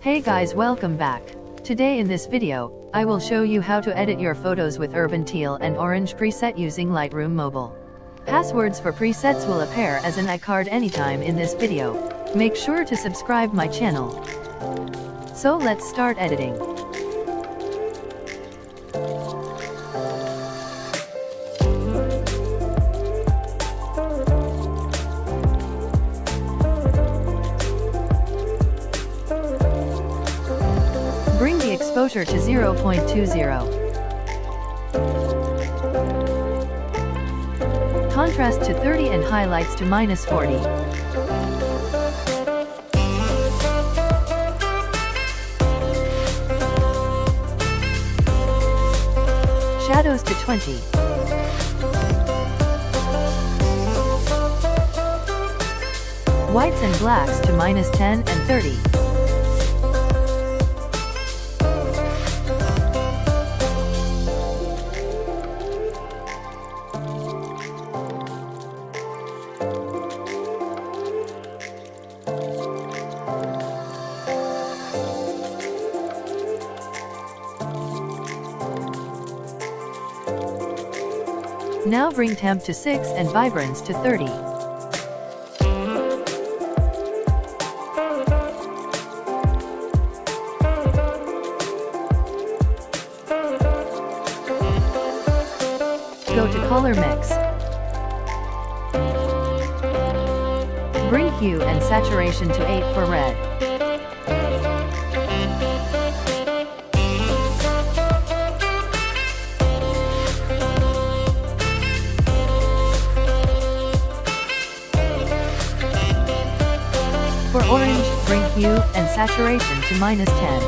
Hey guys, welcome back. Today in this video, I will show you how to edit your photos with Urban Teal and Orange Preset using Lightroom Mobile. Passwords for presets will appear as an iCard anytime in this video. Make sure to subscribe my channel. So let's start editing. Bring the exposure to 0.20. Contrast to 30 and highlights to -40. Shadows to 20. Whites and blacks to -10 and 30. Now bring temp to 6 and vibrance to 30. Go to color mix. Bring hue and saturation to 8 for red. For orange, bring hue and saturation to -10.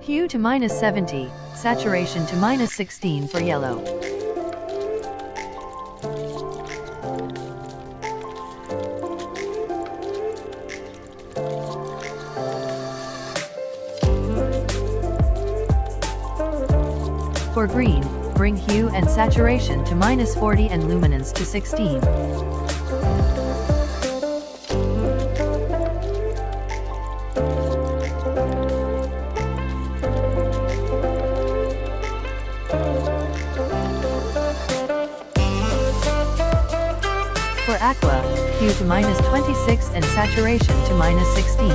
Hue to -70, saturation to -16 for yellow. For green, bring hue and saturation to -40 and luminance to 16. For aqua, hue to -26 and saturation to -16.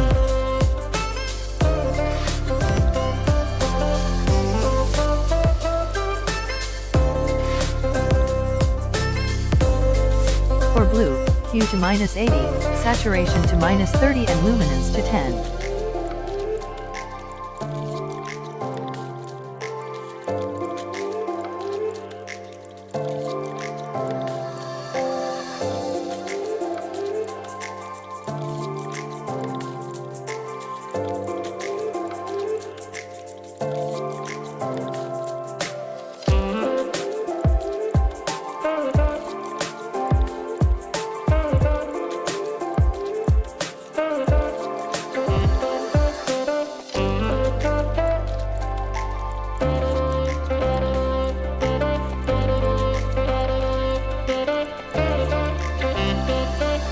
For blue, hue to -80, saturation to -30 and luminance to 10.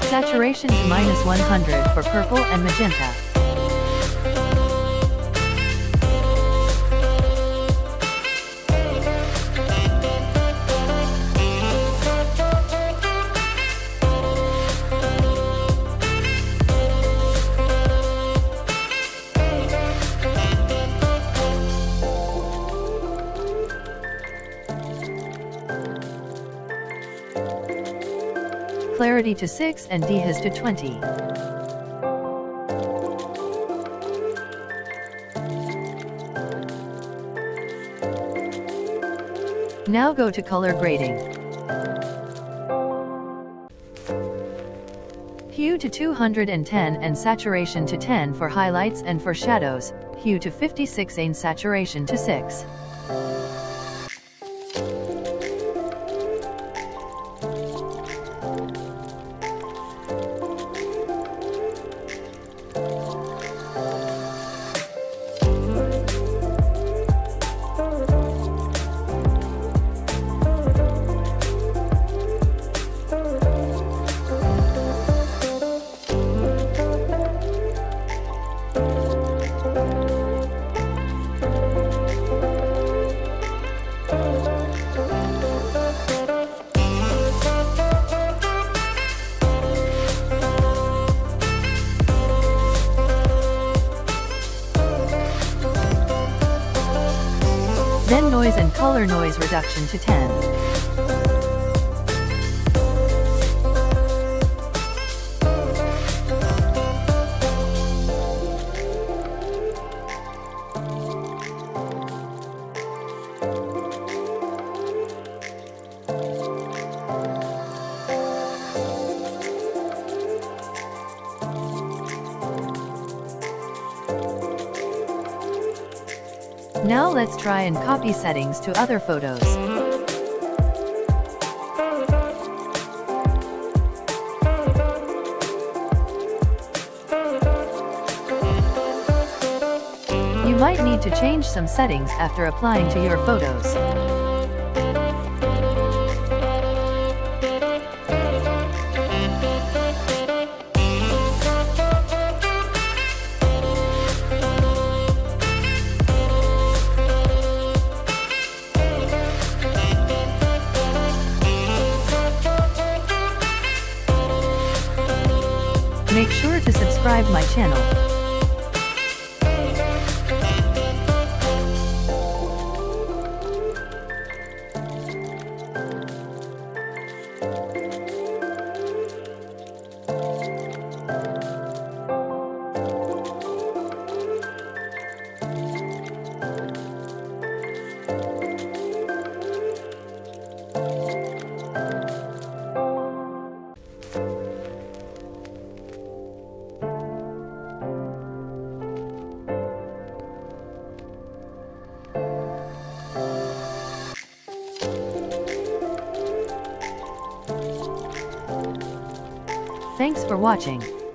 Saturation to -100 for purple and magenta. Clarity to 6 and dehaze to 20. Now go to color grading. Hue to 210 and saturation to 10 for highlights, and for shadows, hue to 56 and saturation to 6. Then noise and color noise reduction to 10. Now let's try and copy settings to other photos. You might need to change some settings after applying to your photos. Make sure to subscribe my channel. Thanks for watching.